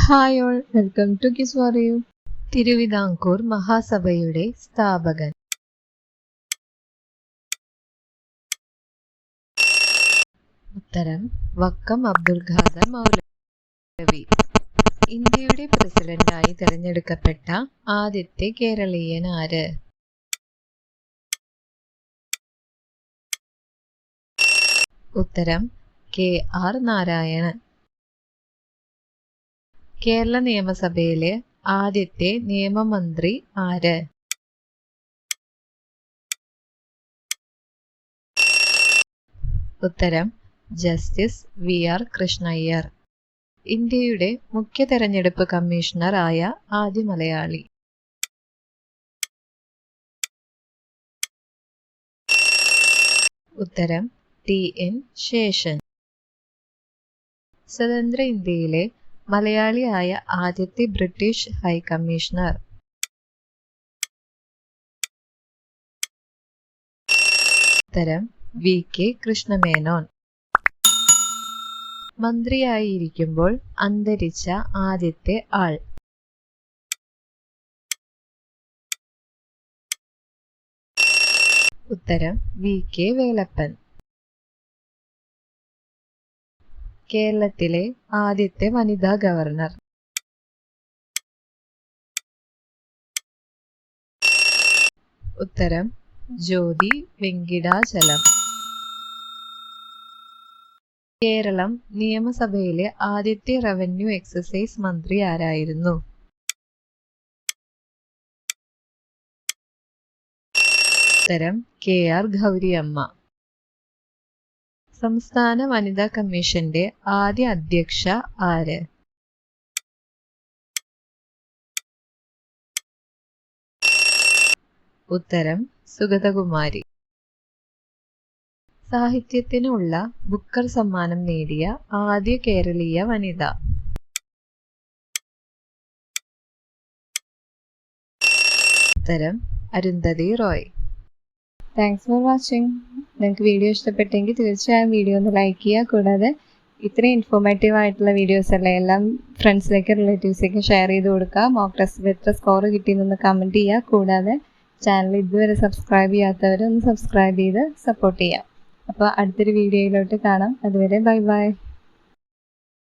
Hi all, welcome to kiss for you. Thiruvithamkoor മഹാസഭയുടെ സ്ഥാപകൻ. ഉത്തരം വക്കം അബ്ദുൽ ഖാദർ മൗലവി. ഇന്ത്യയുടെ പ്രസിഡന്റായി തിരഞ്ഞെടുക്കപ്പെട്ട ആദ്യത്തെ കേരളീയൻ ആര്? ഉത്തരം KR നാരായണൻ. കേരള നിയമസഭയിലെ ആദ്യത്തെ നിയമമന്ത്രി ആര്? ഉത്തരം ജസ്റ്റിസ് VR കൃഷ്ണയ്യർ. ഇന്ത്യയുടെ മുഖ്യ തെരഞ്ഞെടുപ്പ് കമ്മീഷണർ ആയ ആദ്യ മലയാളി. ഉത്തരം TN ശേഷൻ. സ്വതന്ത്ര ഇന്ത്യയിലെ മലയാളിയായ ആദ്യത്തെ ബ്രിട്ടീഷ് ഹൈക്കമ്മീഷണർ. ഉത്തരം VK കൃഷ്ണമേനോൻ. മന്ത്രിയായിരിക്കുമ്പോൾ അന്തരിച്ച ആദ്യത്തെ ആൾ. ഉത്തരം VK വേലപ്പൻ. കേരളത്തിലെ ആദ്യത്തെ വനിതാ ഗവർണർ. ഉത്തരം ജ്യോതി വെങ്കിടാചലം. കേരളം നിയമസഭയിലെ ആദ്യത്തെ റവന്യൂ എക്സസൈസ് മന്ത്രി ആരായിരുന്നു? ഉത്തരം KR ഗൗരിയമ്മ. സംസ്ഥാന വനിതാ കമ്മീഷന്റെ ആദ്യ അധ്യക്ഷ ആര്? ഉത്തരം സുഗതകുമാരി. സാഹിത്യത്തിനുള്ള ബുക്കർ സമ്മാനം നേടിയ ആദ്യ കേരളീയ വനിത. ഉത്തരം Arundhati Roy. Thanks for watching. നിങ്ങൾക്ക് വീഡിയോ ഇഷ്ടപ്പെട്ടെങ്കിൽ തീർച്ചയായും വീഡിയോ ഒന്ന് ലൈക്ക് ചെയ്യുക. കൂടാതെ ഇത്രയും ഇൻഫോർമേറ്റീവ് ആയിട്ടുള്ള വീഡിയോസ് എല്ലാം ഫ്രണ്ട്സിലേക്ക് റിലേറ്റീവ്സിലേക്ക് ഷെയർ ചെയ്ത് കൊടുക്കുക. മോക്ക് ടെസ്റ്റിൽ എത്ര സ്കോർ കിട്ടിയെന്നൊന്ന് കമൻറ്റ് ചെയ്യുക. കൂടാതെ ചാനൽ ഇതുവരെ സബ്സ്ക്രൈബ് ചെയ്യാത്തവരൊന്ന് സബ്സ്ക്രൈബ് ചെയ്ത് സപ്പോർട്ട് ചെയ്യാം. അപ്പോൾ അടുത്തൊരു വീഡിയോയിലോട്ട് കാണാം. അതുവരെ ബൈ ബൈ.